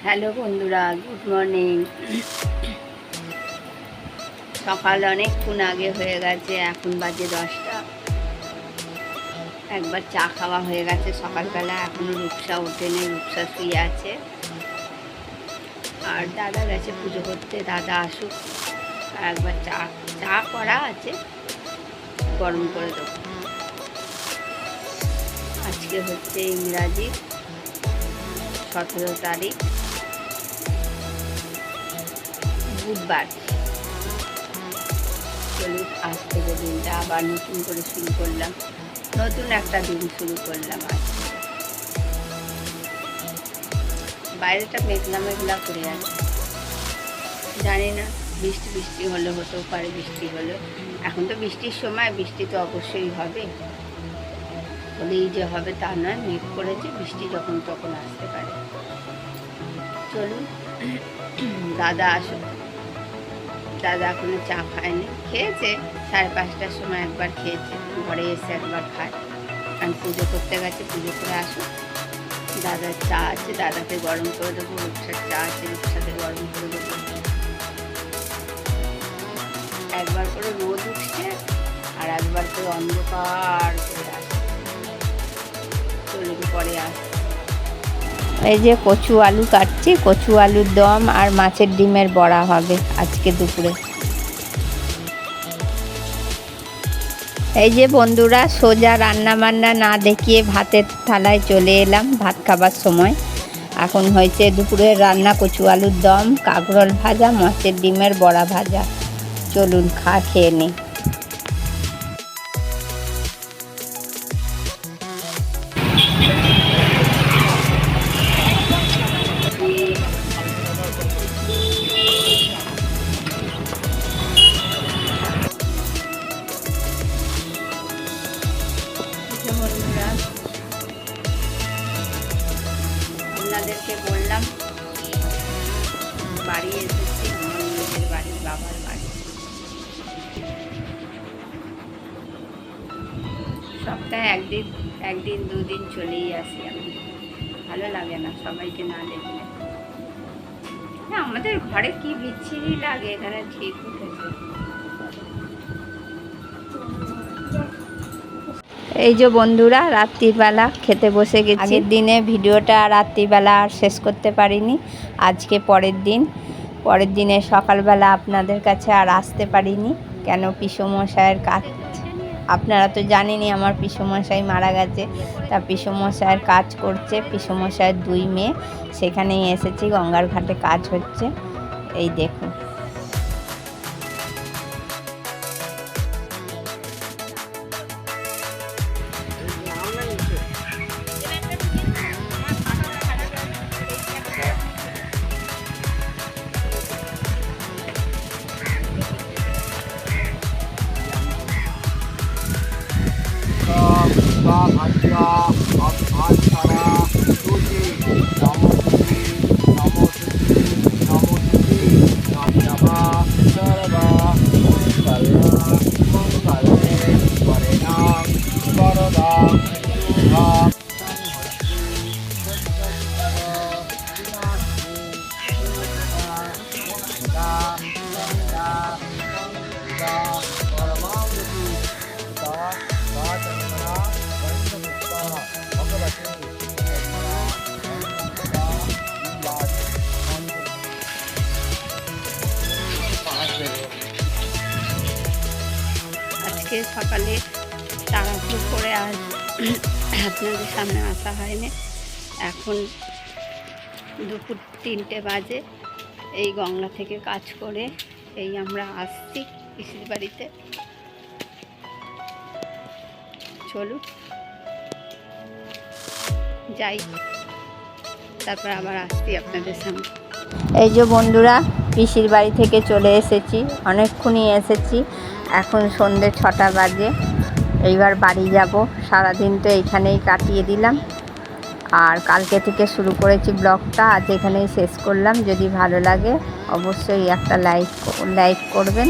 Hello বন্ধুরা, good morning. সকাল অনেকক্ষণ আগে হয়ে গেছে, এখন বাজে 10টা। একবার চা খাওয়া হয়ে গেছে সকালবেলা, এখনও রূপসা ওঠেনি, রূপসা শুয়ে আছে। আর দাদা গেছে পুজো করতে, দাদা আসুক। আর একবার চা চা করা আছে, গরম করে দেবো। আজকে হচ্ছে ইংরাজি 17 তারিখ, বুধবার। চলুন, আজ থেকে দিনটা আবার নতুন করে শুরু করলাম, নতুন একটা দিন শুরু করলাম। আজ বাইরেটা মেঘলা মেঘলা করে আছে, জানি না বৃষ্টি বৃষ্টি হলে হতেও পারে, বৃষ্টি হলে। এখন তো বৃষ্টির সময়, বৃষ্টি তো অবশ্যই হবে, হলেই যে হবে তা নয়, মেঘ করেছে, বৃষ্টি যখন তখন আসতে পারে। চলুন, দাদা আসুক। দাদা এখনো চা খায়নি, খেয়েছে 5:30টার সময় একবার খেয়েছে, ঘরে এসে একবার খায়। কারণ পুজো করতে গেছে, পুজো করে আসুক। দাদার চা আছে, দাদাকে গরম করে দেবো। রূপসার চা আছে, রূপসাকে গরম করে দেবো। একবার করে রোদ উঠছে আর একবার করে অন্ধকার করে আসছে। চলুন পরে আসছে। এই যে কচু আলু কাটছি, কচু আলুর দম আর মাছের ডিমের বড়া হবে আজকে দুপুরে। এই যে বন্ধুরা, সোজা রান্না বান্না না দেখিয়ে ভাতের থালায় চলে এলাম ভাত খাবার সময়। এখন হয়েছে দুপুরের রান্না কচু আলুর দম, কাঁকরোল ভাজা, মাছের ডিমের বড়া ভাজা। চলুন খেয়ে নিই। বন্ধুরা, আপনাদেরকে বললাম বাড়ি এসেছি, আমার নিজের বাড়ি, বাবার বাড়ি। সপ্তাহে একদিন দুদিন চলেই আসি আমি, ভালো লাগে না সবাইকে না দেখলে। না, আমাদের ঘরে কি বিচ্ছিরি লাগে, এখানে ঠিক উঠেছে। এই যে বন্ধুরা, রাত্রিবেলা খেতে বসে গেছি। আগের দিনে ভিডিওটা রাত্রিবেলা আর শেষ করতে পারিনি, আজকে পরের দিনে সকালবেলা আপনাদের কাছে আর আসতে পারিনি। কেন, পিসোমশাইয়ের কাজ, আপনারা তো জানেনই আমার পিসোমশাই মারা গেছে, তা পিসোমশাইয়ের কাজ করছে, পিসোমশাইয়ের 2 মেয়ে, সেখানেই এসেছি। গঙ্গার ঘাটে কাজ হচ্ছে, এই দেখুন। আজকে সকালে তাড়াহুড়ো করে আজ আপনাদের সামনে আসা হয়নি। এখন দুপুর 3টে বাজে। এই গঙ্গা থেকে কাজ করে এই আমরা আসছি পিসির বাড়িতে। চলুন যাই, তারপর আবার আসছি আপনাদের সামনে। এই যে বন্ধুরা, পিসির বাড়ি থেকে চলে এসেছি, অনেকক্ষণই এসেছি। এখন সন্ধ্যে 6টা বাজে। এইবার বাড়ি যাব। সারাদিন তো এইখানেই কাটিয়ে দিলাম, আর কালকে থেকে শুরু করেছি ব্লগটা, আজ এখানেই শেষ করলাম। যদি ভালো লাগে অবশ্যই একটা লাইক করবেন।